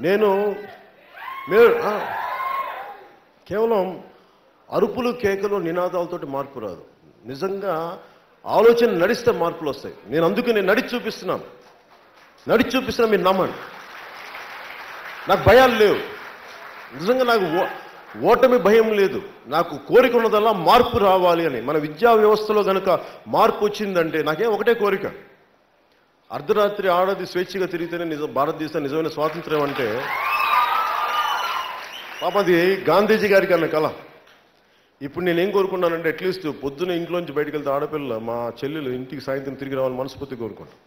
నేను మీరు కేవలం అరుపులు కేకలు నినాదాలతోటి మార్పు రాదు. నిజంగా ఆలోచన నడిస్తే మార్పులు వస్తాయి. నేను అందుకే నేను నడిచి చూపిస్తున్నా, మీరు నమ్మండి. నాకు భయాలు లేవు, నిజంగా నాకు ఓటమి భయం లేదు. నాకు కోరిక ఉన్నదల్లా మార్పు రావాలి అని. మన విద్యా వ్యవస్థలో కనుక మార్పు వచ్చిందంటే నాకేం ఒకటే కోరిక, అర్ధరాత్రి ఆడది స్వేచ్ఛగా తిరిగితేనే భారతదేశం నిజమైన స్వాతంత్ర్యం అంటే పాప అది గాంధీజీ గారికి అన్న కళ. ఇప్పుడు నేనేం కోరుకున్నానంటే అట్లీస్ట్ పొద్దున ఇంట్లోంచి బయటకు వెళ్తే ఆడపిల్ల మా చెల్లెలు ఇంటికి సాయంత్రం తిరిగి రావాలని మనస్ఫూర్తి కోరుకుంటాను.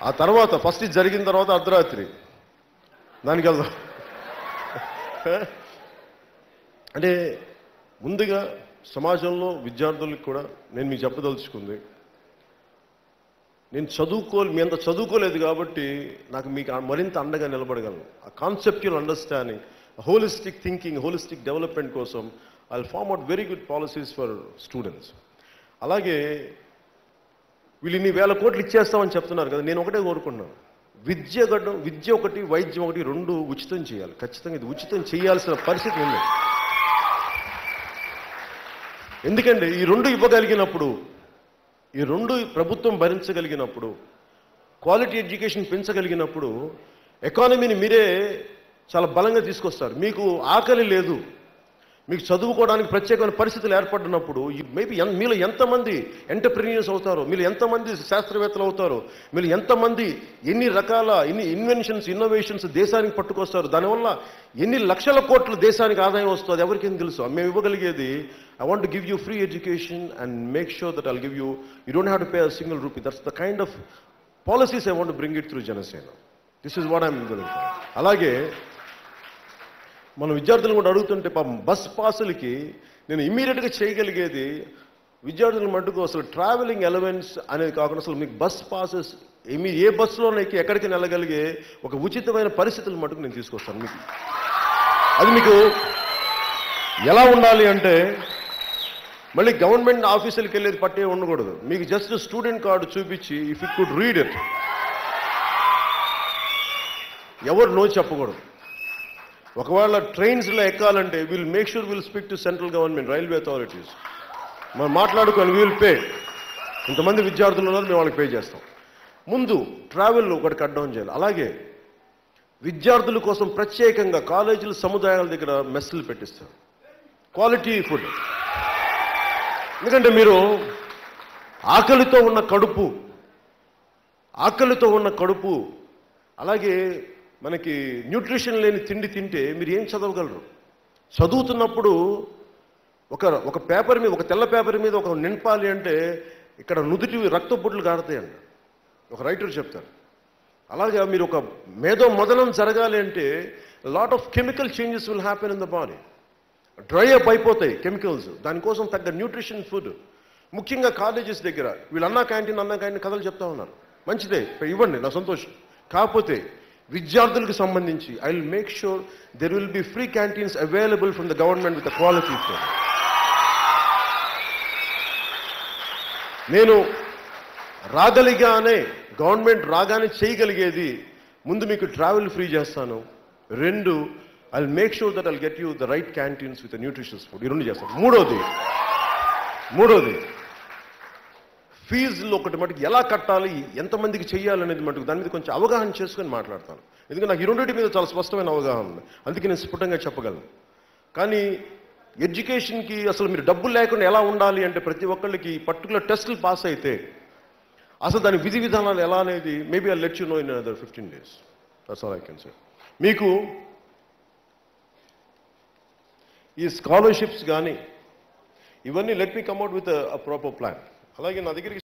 ఆ తర్వాత ఫస్ట్ ఇది జరిగిన తర్వాత అర్ధరాత్రి దానికి వెళ్దాం. అంటే ముందుగా సమాజంలో విద్యార్థులకు కూడా నేను మీకు చెప్పదలుచుకుంది, నేను మీ అంత చదువుకోలేదు కాబట్టి నాకు మీకు మరింత అండగా నిలబడగలను. ఆ conceptual understanding, holistic thinking, holistic development కోసం I will form out very good policies for students. అలాగే వీళ్ళు ఇన్ని వేల కోట్లు ఇచ్చేస్తామని చెప్తున్నారు కదా, నేను ఒకటే కోరుకున్నాను, విద్య ఒకటి వైద్యం ఒకటి రెండు ఉచితం చేయాలి. ఖచ్చితంగా ఇది ఉచితం చేయాల్సిన పరిస్థితి ఉంది. ఎందుకంటే ఈ రెండు ఇవ్వగలిగినప్పుడు, ఈ రెండు ప్రభుత్వం భరించగలిగినప్పుడు, క్వాలిటీ ఎడ్యుకేషన్ పెంచగలిగినప్పుడు ఎకానమీని మీరే చాలా బలంగా తీసుకొస్తారు. మీకు ఆకలి లేదు, మీకు చదువుకోవడానికి ప్రత్యేకమైన పరిస్థితులు ఏర్పడినప్పుడు మేబీ మీలో ఎంతమంది ఎంటర్ప్రెన్యూర్స్ అవుతారో, మీరు ఎంతమంది శాస్త్రవేత్తలు అవుతారో, మీరు ఎంతమంది ఎన్ని రకాల ఇన్వెన్షన్స్ ఇన్నోవేషన్స్ దేశానికి పట్టుకొస్తారు, దానివల్ల ఎన్ని లక్షల కోట్ల దేశానికి ఆదాయం వస్తుంది ఎవరికేం తెలుసు. మేము ఇవ్వగలిగేది I want to give you free education and make sure that I'll give you don't have to pay a single rupee. That's the kind of policies I want to bring it through Janasena. This is what I'm doing. అలాగే మనం విద్యార్థులను కూడా అడుగుతుంటే పాపం bus పాసులకి నేను ఇమ్మీడియట్గా చేయగలిగేది, విద్యార్థుల మటుకు అసలు ట్రావెలింగ్ అలవెన్స్ అనేది కాకుండా అసలు మీకు బస్ పాసెస్ మీరు ఏ బస్సులోనైతే ఎక్కడికి వెళ్ళగలిగే ఒక ఉచితమైన పరిస్థితుల మటుకు నేను తీసుకొస్తాను. మీకు అది మీకు ఎలా ఉండాలి అంటే మళ్ళీ గవర్నమెంట్ ఆఫీసులకు వెళ్ళేది పట్టే ఉండకూడదు. మీకు జస్ట్ స్టూడెంట్ కార్డు చూపించి if you could read it, ఎవరు నో చెప్పకూడదు. ఒకవేళ ట్రైన్స్లో ఎక్కాలంటే will make sure will speak to central government, railway authorities, మనం మాట్లాడుకొని విల్ పే. ఇంతమంది విద్యార్థులు ఉన్నారు, మేము వాళ్ళకి పే చేస్తాం. ముందు ట్రావెల్ ఒకటి కట్ డౌన్ చేయాలి. అలాగే విద్యార్థుల కోసం ప్రత్యేకంగా కాలేజీల సముదాయాల దగ్గర మెస్సులు పెట్టిస్తారు, క్వాలిటీ ఫుడ్. ఎందుకంటే మీరు ఆకలితో ఉన్న కడుపు అలాగే మనకి న్యూట్రిషన్ లేని తిండి తింటే మీరు ఏం చదవగలరు. చదువుతున్నప్పుడు ఒక పేపర్ మీద, ఒక తెల్ల పేపర్ మీద ఒక నింపాలి అంటే ఇక్కడ నుదుటి రక్తబొట్లు కారుతాయండి, ఒక రైటర్ చెప్తారు. అలాగే మీరు ఒక మేధో మదనం జరగాలి అంటే lot of chemical changes will happen in the body. Dry up అయిపోతాయి కెమికల్స్, దానికోసం తగ్గ న్యూట్రిషన్ ఫుడ్. ముఖ్యంగా కాలేజెస్ దగ్గర వీళ్ళు అన్నా క్యాంటీన్ కథలు చెప్తా ఉన్నారు, మంచిదే ఇవ్వండి, నా సంతోషం. కాకపోతే విద్యార్థులకు సంబంధించి I will make sure there will be free canteens available from the government with quality food. నేను గవర్నమెంట్ రాగానే చేయగలిగేది, ముందు మీకు ట్రావెల్ ఫ్రీ చేస్తాను, రెండు I'll make sure that I'll get you the right canteens with the nutritious food. ఈ రెండు చేస్తాను. మూడోది ఫీజులు ఒకటి మటుకు ఎలా కట్టాలి, ఎంతమందికి చెయ్యాలనేది మటుకు దాని మీద కొంచెం అవగాహన చేసుకొని మాట్లాడతాను. ఎందుకంటే నాకు ఈ రెండింటి మీద చాలా స్పష్టమైన అవగాహన ఉంది, అందుకే నేను స్ఫుటంగా చెప్పగలను. కానీ ఎడ్యుకేషన్కి అసలు మీరు డబ్బులు లేకుండా ఎలా ఉండాలి అంటే ప్రతి ఒక్కళ్ళకి పర్టికులర్ టెస్టులు పాస్ అయితే అసలు దాని విధి విధానాలు ఎలా అనేది maybe I let you know in another 15 days. That's all I can say. మీకు ఈ స్కాలర్షిప్స్ కానీ ఇవన్నీ let me come out with a proper plan. అలాగే నా దగ్గరికి